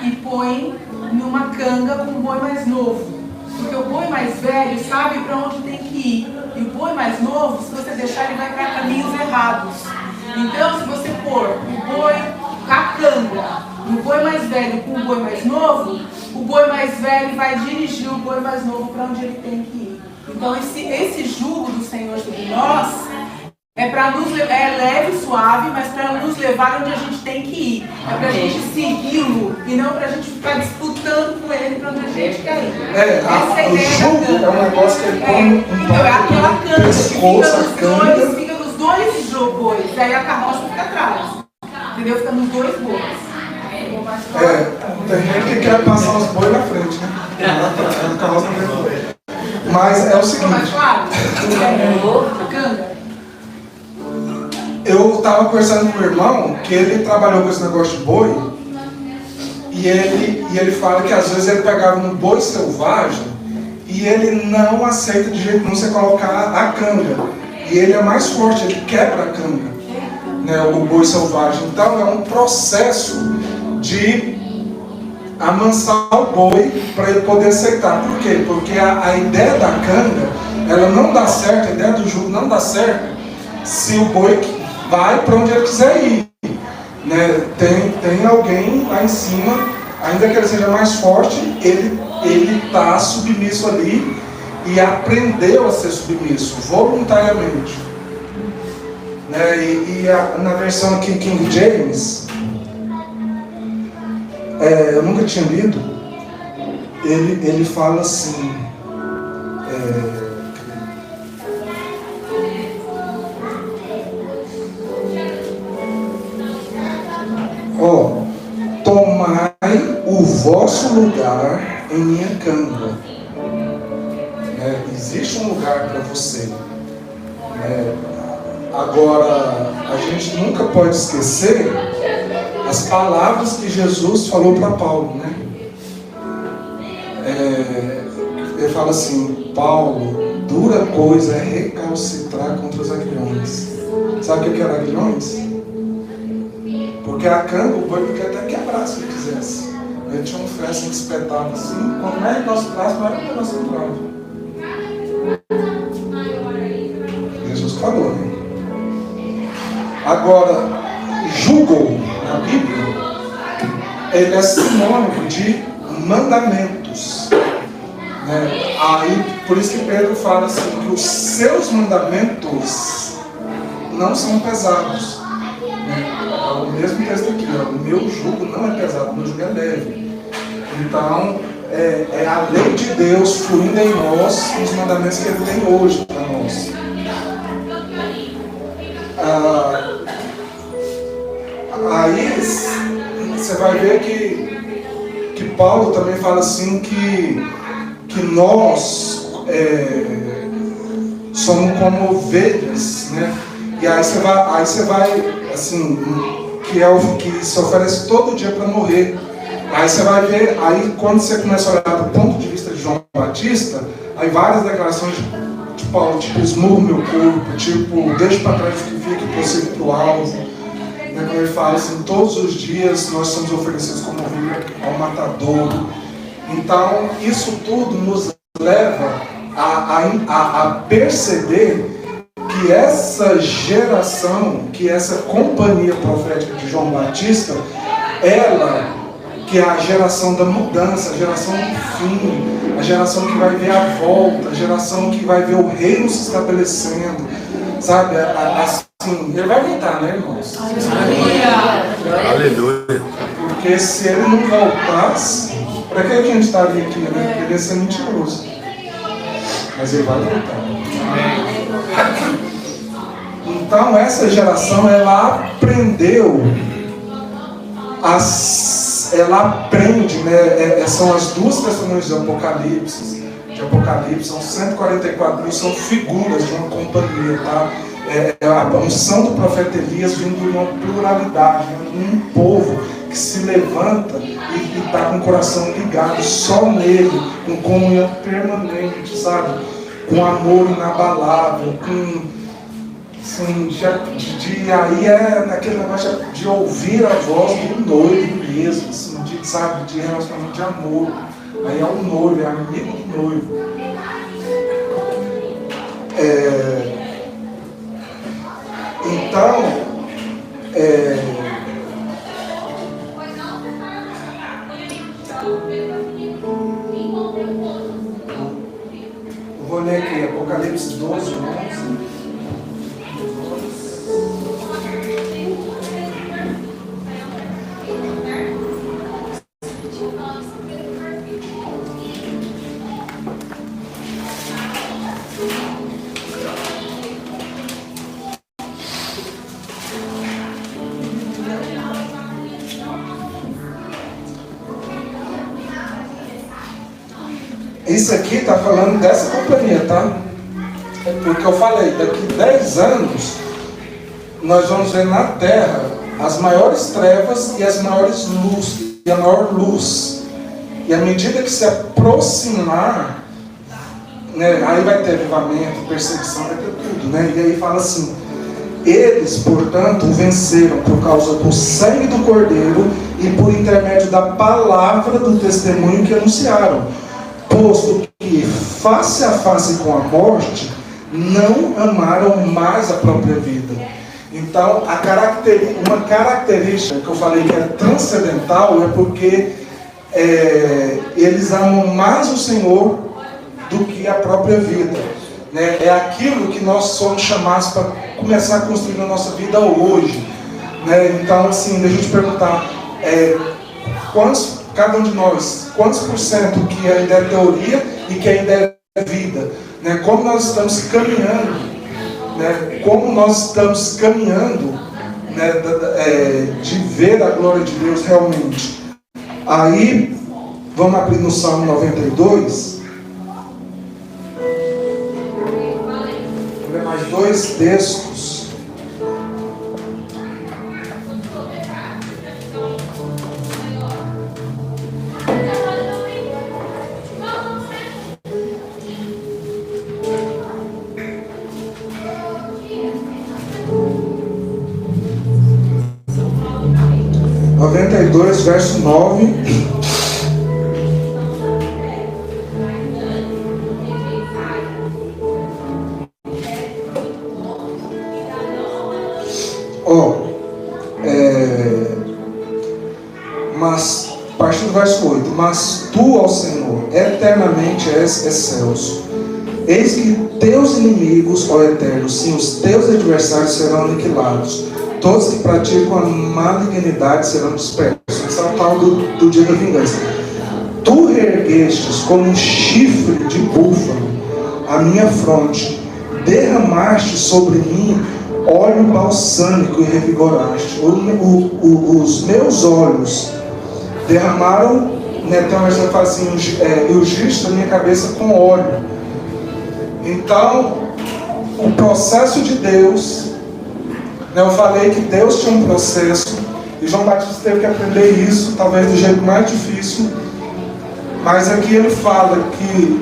E põe numa canga com um boi mais novo. Porque o boi mais velho sabe para onde tem que ir. E o boi mais novo, se você deixar, ele vai para caminhos errados. Então, se você pôr o boi com a canga e o boi mais velho com o boi mais novo, o boi mais velho vai dirigir o boi mais novo para onde ele tem que ir. Então, esse jugo do Senhor sobre nós é leve e suave, mas para nos levar onde a gente tem que ir. É para a gente segui-lo e não para a gente ficar disputando com ele para onde a gente quer ir. Essa é a O ideia jugo da canga. é um negócio que ele põe Então é aquela canga que pescoço, a canga. fica nos dois bois, daí a carroça fica atrás. Entendeu? Fica nos dois bois. Tem gente que quer passar os bois na frente, né? A carroça na frente. Mas é o Ficou mais seguinte. claro? Canga. Eu estava conversando com o irmão que ele trabalhou com esse negócio de boi e ele fala que às vezes ele pegava um boi selvagem e ele não aceita de jeito nenhum você colocar a canga. E ele é mais forte, ele quebra a canga, né, o boi selvagem. Então é um processo de amansar o boi para ele poder aceitar. Por quê? Porque a ideia da canga, ela não dá certo, a ideia do jugo não dá certo se o boi vai para onde ele quiser ir, né? Tem alguém lá em cima, ainda que ele seja mais forte, ele está submisso ali e aprendeu a ser submisso voluntariamente, né? Na versão aqui King James, eu nunca tinha lido, ele fala assim, tomai o vosso lugar em minha canga. Existe um lugar para você. Agora, a gente nunca pode esquecer as palavras que Jesus falou para Paulo, né? Ele fala assim: Paulo, dura coisa é recalcitrar contra os aguilhões. Sabe o que era aguilhões? Porque a canga, o boi podia até quebrar se ele quisesse. Ele tinha um ferro assim, espetado assim, quando mais o nosso braço, mais o nosso braço. Jesus falou, né? Agora, jugo na Bíblia, ele é sinônimo de mandamentos, né? Aí, por isso que Pedro fala assim, que os seus mandamentos não são pesados. O mesmo texto aqui, ó, o meu jugo não é pesado, o meu jugo é leve. Então, é a lei de Deus fluindo em nós, os mandamentos que Ele tem hoje para nós. Aí você vai ver que Paulo também fala assim que nós somos como ovelhas, né? E aí você vai assim, que é o que se oferece todo dia para morrer. Aí você vai ver, aí quando você começa a olhar do ponto de vista de João Batista, aí várias declarações de Paulo, tipo, esmurro meu corpo, tipo, deixo para trás o que fica e prossigo para o alvo. Quando ele fala assim, todos os dias nós somos oferecidos como ovelha ao matador. Então, isso tudo nos leva a perceber que essa geração, que essa companhia profética de João Batista, ela, que é a geração da mudança, a geração do fim, a geração que vai ver a volta, a geração que vai ver o reino se estabelecendo, sabe? Assim, ele vai voltar, né, irmãos? Aleluia! Aleluia. Porque se ele não voltasse, Para que a gente estaria aqui, né? Queria ser mentiroso. Mas ele vai voltar. Então essa geração, ela aprendeu, ela aprende, né? São as duas testemunhas de Apocalipse, são 144 mil, são figuras de uma companhia, tá? A unção do profeta Elias vindo de uma pluralidade, um povo que se levanta e está com o coração ligado só nele, com comunhão permanente, sabe? Com amor inabalável, com assim, aí é naquele negócio de ouvir a voz do noivo mesmo, assim, sabe? De relacionamento de amor. Aí é o noivo, é amigo do noivo. Então, vou ler aqui, Apocalipse 12, 11. Isso aqui está falando dessa companhia, tá? Porque eu falei, daqui 10 anos, nós vamos ver na Terra as maiores trevas e as maiores luzes, e a maior luz. E à medida que se aproximar, né, aí vai ter avivamento, perseguição, vai ter tudo, né? E aí fala assim: eles, portanto, venceram por causa do sangue do Cordeiro e por intermédio da palavra do testemunho que anunciaram. Posto que, face a face com a morte, não amaram mais a própria vida. Então, uma característica que eu falei que é transcendental é porque eles amam mais o Senhor do que a própria vida. Né? É aquilo que nós somos chamados para começar a construir na nossa vida hoje. Né? Então, assim, deixa eu te perguntar, cada um de nós, quantos por cento que ainda é teoria e que ainda é vida? Né? Como nós estamos caminhando, né? Como nós estamos caminhando, né? De ver a glória de Deus realmente. Aí, vamos abrir no Salmo 92. Vou ler mais 2 textos. Verso 9. Mas, a partir do verso 8: mas tu, ó Senhor, eternamente és excelso. Eis que teus inimigos, ó Eterno, sim, os teus adversários serão aniquilados. Todos que praticam a malignidade serão dispersos. Esse é o tal do dia da vingança. Tu reerguestes como um chifre de búfalo a minha fronte, derramaste sobre mim óleo balsâmico e revigoraste. Os meus olhos derramaram, né, então a gente fala assim, ungiste a minha cabeça com óleo. Então, o processo de Deus, né, eu falei que Deus tinha um processo, e João Batista teve que aprender isso, talvez do jeito mais difícil. Mas aqui ele fala que,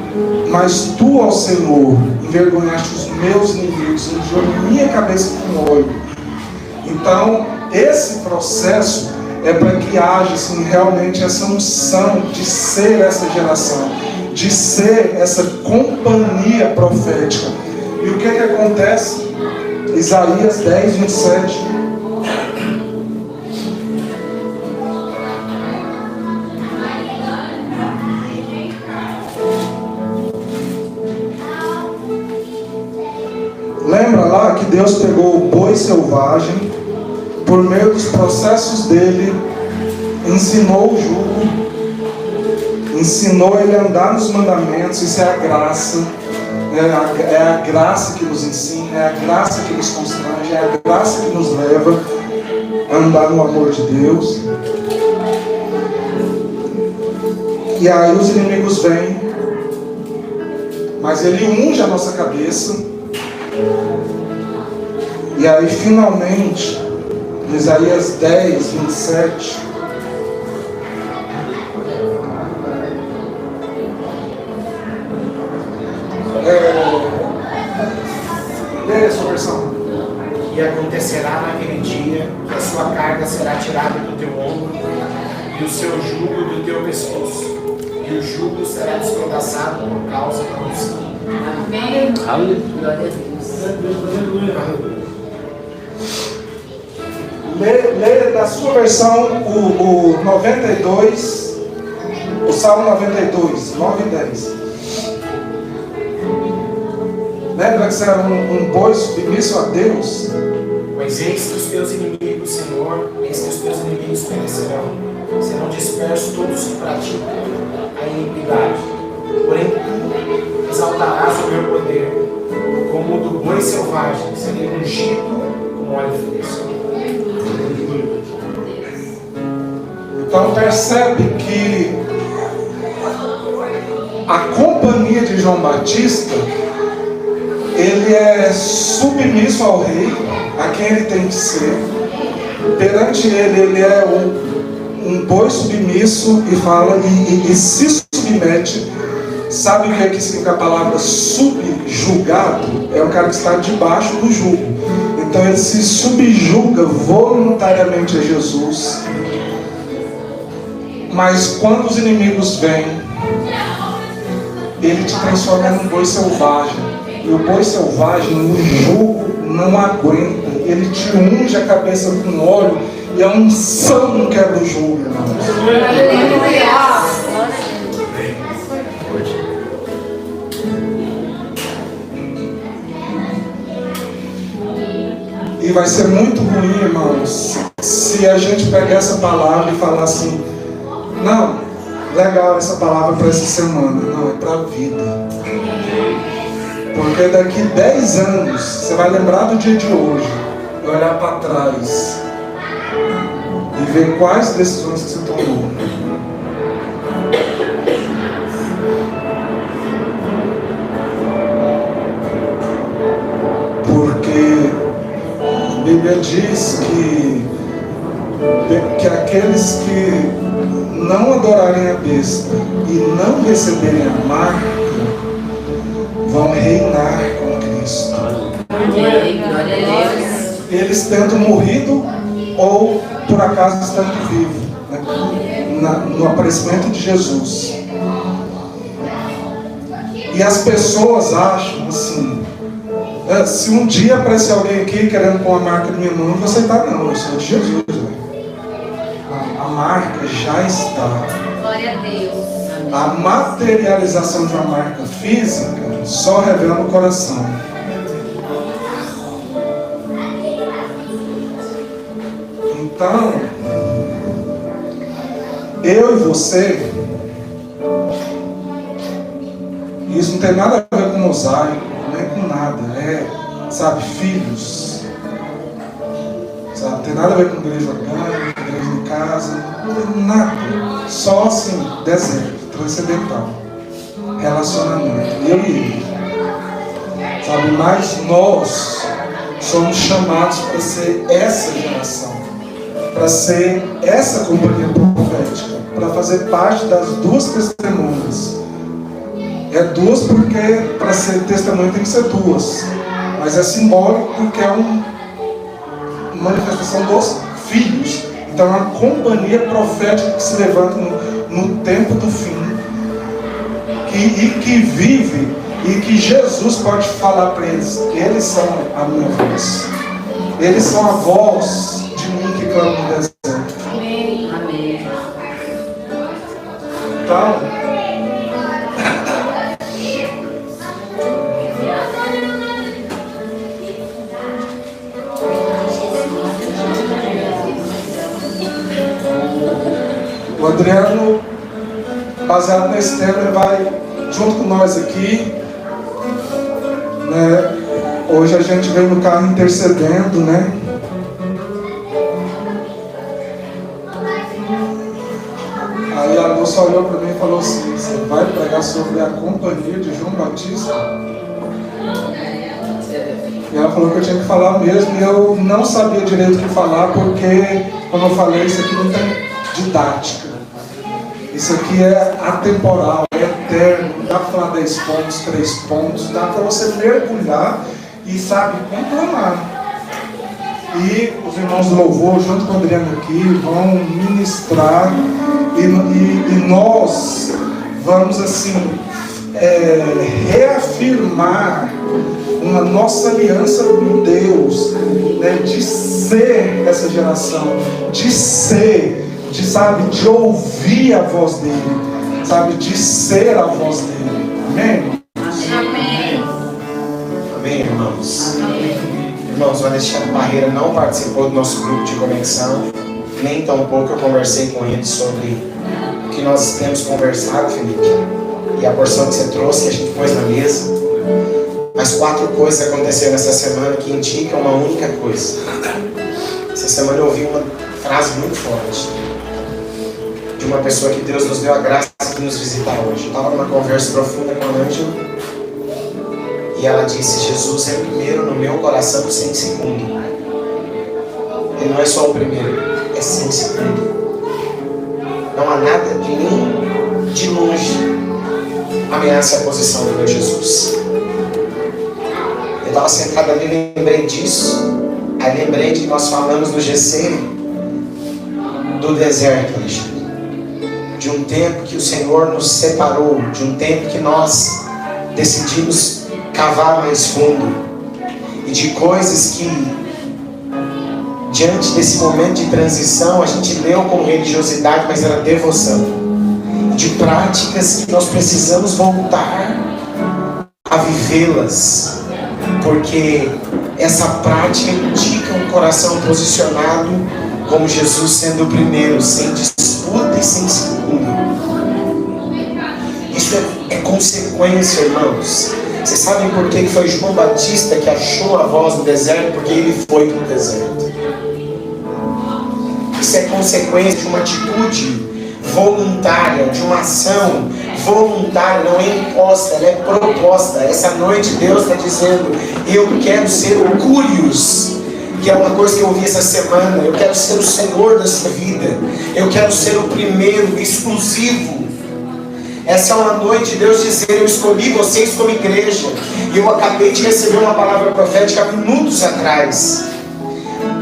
mas tu, ó Senhor, envergonhaste os meus inimigos, ungiu a minha cabeça com óleo. Então, esse processo é para que haja assim, realmente essa unção de ser essa geração, de ser essa companhia profética. E o que acontece? Isaías 10, 27. Lembra lá que Deus pegou o boi selvagem, por meio dos processos dele, ensinou o jugo, ensinou ele a andar nos mandamentos. Isso é a graça. É a graça que nos ensina, é a graça que nos constrange, é a graça que nos leva a andar no amor de Deus. E aí os inimigos vêm, mas ele unge a nossa cabeça. E aí finalmente, em Isaías 10, 27, leia a sua versão. E acontecerá naquele dia que a sua carga será tirada do teu ombro e o seu jugo do teu pescoço, e o jugo será despedaçado por causa da unção. Amém. Glória a Deus. Leia da sua versão o 92, o Salmo 92, 9 e 10. Lembra que você era um boi submisso a Deus? Pois eis que os teus inimigos, Senhor, eis que os teus inimigos perecerão, serão dispersos todos que praticam a iniquidade. Porém, tu exaltarás o meu poder, como o do boi selvagem, serei ungido como óleo fresco. Então percebe que a companhia de João Batista, ele é submisso ao rei, a quem ele tem que ser. Perante ele é um boi submisso e fala e se submete. Sabe o que significa a palavra subjugado? É um cara que está debaixo do jugo. Então ele se subjuga voluntariamente a Jesus. Mas quando os inimigos vêm, ele te transforma num boi selvagem. E o boi selvagem, o jugo não aguenta. Ele te unge a cabeça com óleo e a unção não quebra o jugo, irmãos. E vai ser muito ruim, irmãos, se a gente pegar essa palavra e falar assim: não, legal essa palavra para essa semana. Não, é para a vida. Porque daqui 10 anos, você vai lembrar do dia de hoje, vai olhar para trás e ver quais decisões que você tomou. Porque a Bíblia diz que aqueles que não adorarem a besta e não receberem a marca vão reinar com Cristo. Glória a Deus. Eles tendo morrido ou por acaso estando vivos, né? No aparecimento de Jesus. E as pessoas acham assim: se um dia aparecer alguém aqui querendo pôr a marca na minha mão, não vou aceitar não, eu sou de Jesus. A marca já está. Glória a Deus. A materialização de uma marca física só revela o coração. Então, eu e você, isso não tem nada a ver com mosaico, nem com nada, sabe, filhos, sabe, não tem nada a ver com igreja orgânica, igreja em casa, não tem nada, só assim, deserto, transcendental, relacionamento, eu e ele, sabe, mas nós somos chamados para ser essa geração, para ser essa companhia profética, para fazer parte das duas testemunhas. É duas porque para ser testemunha tem que ser duas, mas é simbólico porque é uma manifestação dos filhos. Então é uma companhia profética que se levanta no tempo do fim e que vive, e que Jesus pode falar para eles: eles são a minha voz, eles são a voz de mim que clama no deserto. Amém. Amém. Então, o Adriano baseado nesse tema, ele vai junto com nós aqui, né? Hoje a gente veio no carro intercedendo, né? Aí a moça olhou para mim e falou assim: você vai pregar sobre a companhia de João Batista? E ela falou que eu tinha que falar mesmo, e eu não sabia direito o que falar, porque, como eu falei, isso aqui não tem didática. Isso aqui é atemporal, é eterno, não dá para falar 10 pontos, 3 pontos, dá para você mergulhar e, sabe, conclamar. E os irmãos do louvor, junto com o Adriano aqui, vão ministrar, e nós vamos, assim, reafirmar uma nossa aliança com Deus, né, de ser essa geração, de ouvir a voz dele, sabe, de ser a voz dele. Amém? Amém. Amém, irmãos. Irmãos, o Alexandre Barreira não participou do nosso grupo de conexão, nem tampouco eu conversei com ele sobre o que nós temos conversado, Felipe, e a porção que você trouxe, que a gente pôs na mesa. Mas 4 coisas aconteceram essa semana que indicam uma única coisa. Essa semana eu ouvi uma frase muito forte de uma pessoa que Deus nos deu a graça de nos visitar hoje. Eu estava numa conversa profunda com a Ângela e ela disse: Jesus é primeiro no meu coração sem segundo. Ele não é só o primeiro, é sem segundo. Não há nada de nem de longe ameaça a posição do meu Jesus. Eu estava sentado ali, lembrei disso. Aí lembrei de que nós falamos no GC do deserto, Alexandre. De um tempo que o Senhor nos separou, de um tempo que nós decidimos cavar mais fundo, e de coisas que, diante desse momento de transição, a gente leu como religiosidade, mas era devoção, de práticas que nós precisamos voltar a vivê-las, porque essa prática indica um coração posicionado como Jesus sendo o primeiro, sem disputa e sem segundo. Isso é consequência, irmãos. Vocês sabem por que foi João Batista que achou a voz no deserto? Porque ele foi para o deserto. Isso é consequência de uma atitude voluntária, de uma ação voluntária, não é imposta, ela é proposta. Essa noite Deus está dizendo: eu quero ser o Curios, que é uma coisa que eu ouvi essa semana. Eu quero ser o Senhor da sua vida, eu quero ser o primeiro, exclusivo. Essa é uma noite de Deus dizer: eu escolhi vocês como igreja. E eu acabei de receber uma palavra profética minutos atrás.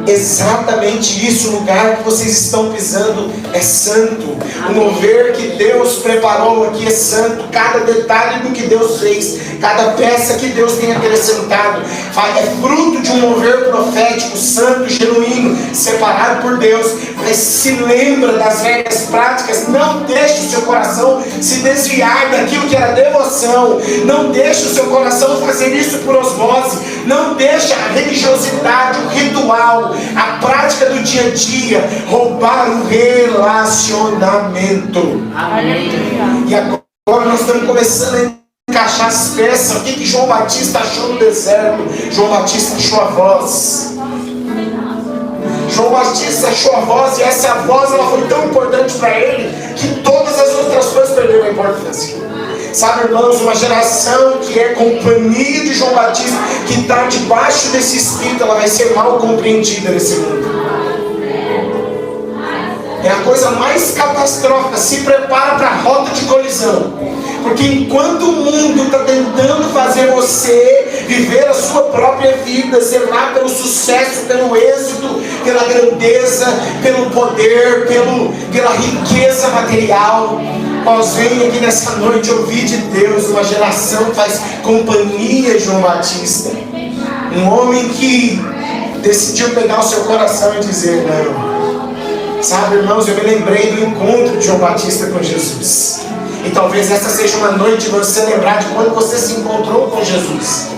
Exatamente isso, o lugar que vocês estão pisando é santo. O mover que Deus preparou aqui é santo. Cada detalhe do que Deus fez, cada peça que Deus tem acrescentado, é fruto de um mover profético, santo, genuíno, separado por Deus. Mas se lembra das velhas práticas. Não deixe o seu coração se desviar daquilo que era devoção. Não deixe o seu coração fazer isso por osmose. Não deixe a religiosidade, o ritual, a prática do dia a dia roubar o relacionamento. Amém. E agora nós estamos começando a encaixar as peças. O que João Batista achou no deserto? João Batista achou a voz. João Batista achou a voz, e essa voz ela foi tão importante para ele que todas as outras coisas perderam a importância. Sabe, irmãos, uma geração que é companhia de João Batista, que está debaixo desse espírito, ela vai ser mal compreendida nesse mundo. É a coisa mais catastrófica. Se prepara para a rota de colisão, porque enquanto o mundo está tentando fazer você viver a sua própria vida, zelar pelo sucesso, pelo êxito, pela grandeza, pelo poder, pela riqueza material, nós vem aqui nessa noite ouvir de Deus uma geração que faz companhia de João Batista. Um homem que decidiu pegar o seu coração e dizer: não. Sabe, irmãos, eu me lembrei do encontro de João Batista com Jesus. E talvez essa seja uma noite de você lembrar de quando você se encontrou com Jesus.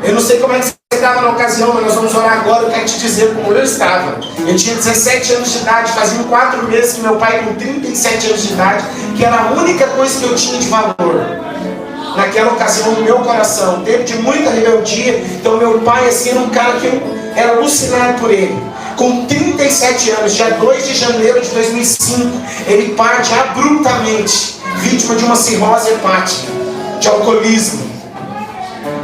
Eu não sei como é que estava na ocasião, mas nós vamos orar agora. Eu quero te dizer como eu estava. Eu tinha 17 anos de idade, faziam 4 meses que meu pai, com 37 anos de idade, que era a única coisa que eu tinha de valor. Naquela ocasião, no meu coração, tempo de muita rebeldia. Então, meu pai, assim, era um cara que eu era alucinado por ele. Com 37 anos, dia 2 de janeiro de 2005, ele parte abruptamente, vítima de uma cirrose hepática, de alcoolismo.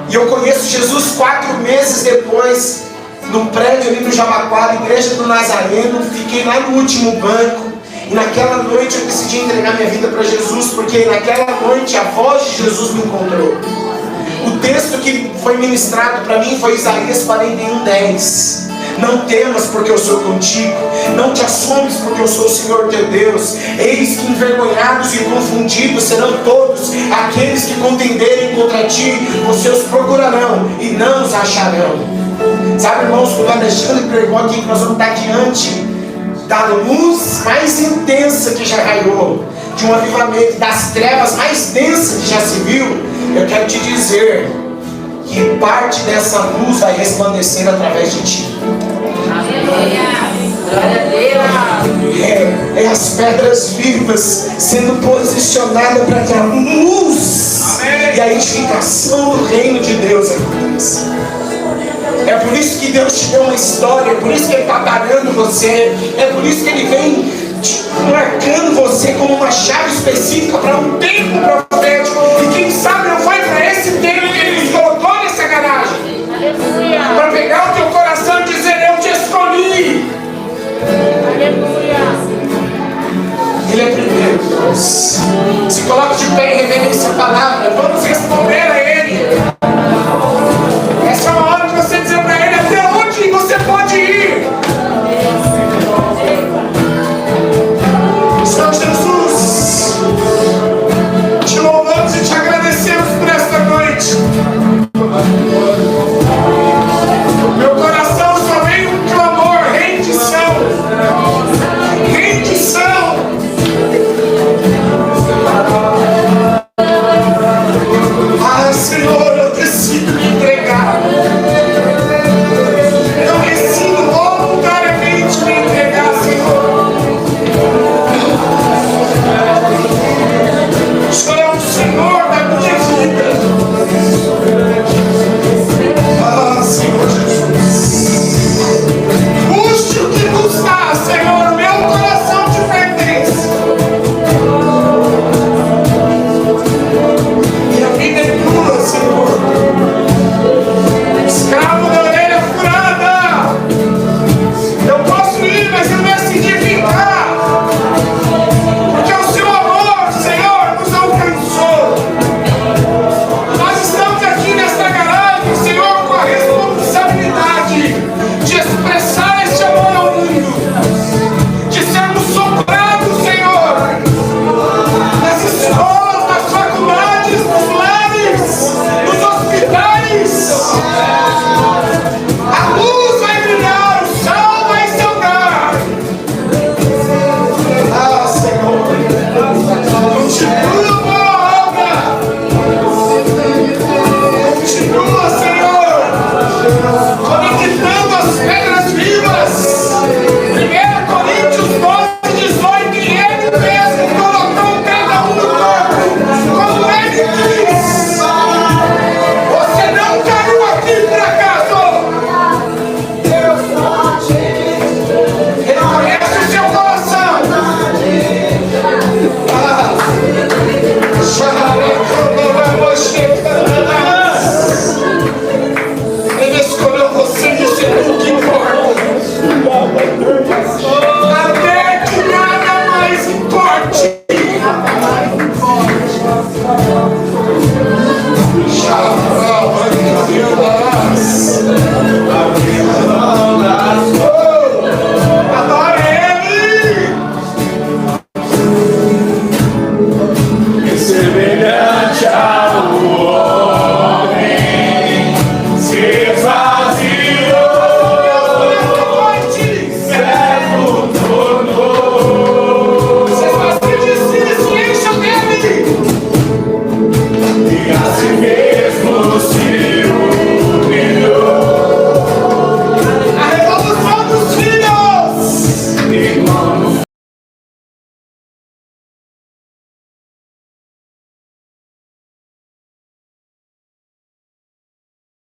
E eu conheço Jesus 4 meses depois, no prédio ali no Jabaquara, Igreja do Nazareno. Fiquei lá no último banco. E naquela noite eu decidi entregar minha vida para Jesus, porque naquela noite a voz de Jesus me encontrou. O texto que foi ministrado para mim foi Isaías 41:10. Não temas porque eu sou contigo, não te assombres porque eu sou o Senhor teu Deus. Eis que envergonhados e confundidos serão todos aqueles que contenderem contra ti, você os procurarão e não os acharão. Sabe, irmãos, quando a Alexandre pregou aqui que nós vamos estar diante da luz mais intensa que já raiou, de um avivamento, das trevas mais densas que já se viu, eu quero te dizer que parte dessa luz vai resplandecer através de ti. Glória a Deus. É as pedras vivas sendo posicionadas para que a luz e a edificação do reino de Deus aconteça. É por isso que Deus te deu uma história, é por isso que Ele está parando você, é por isso que Ele vem marcando você como uma chave específica para um tempo profético. E quem sabe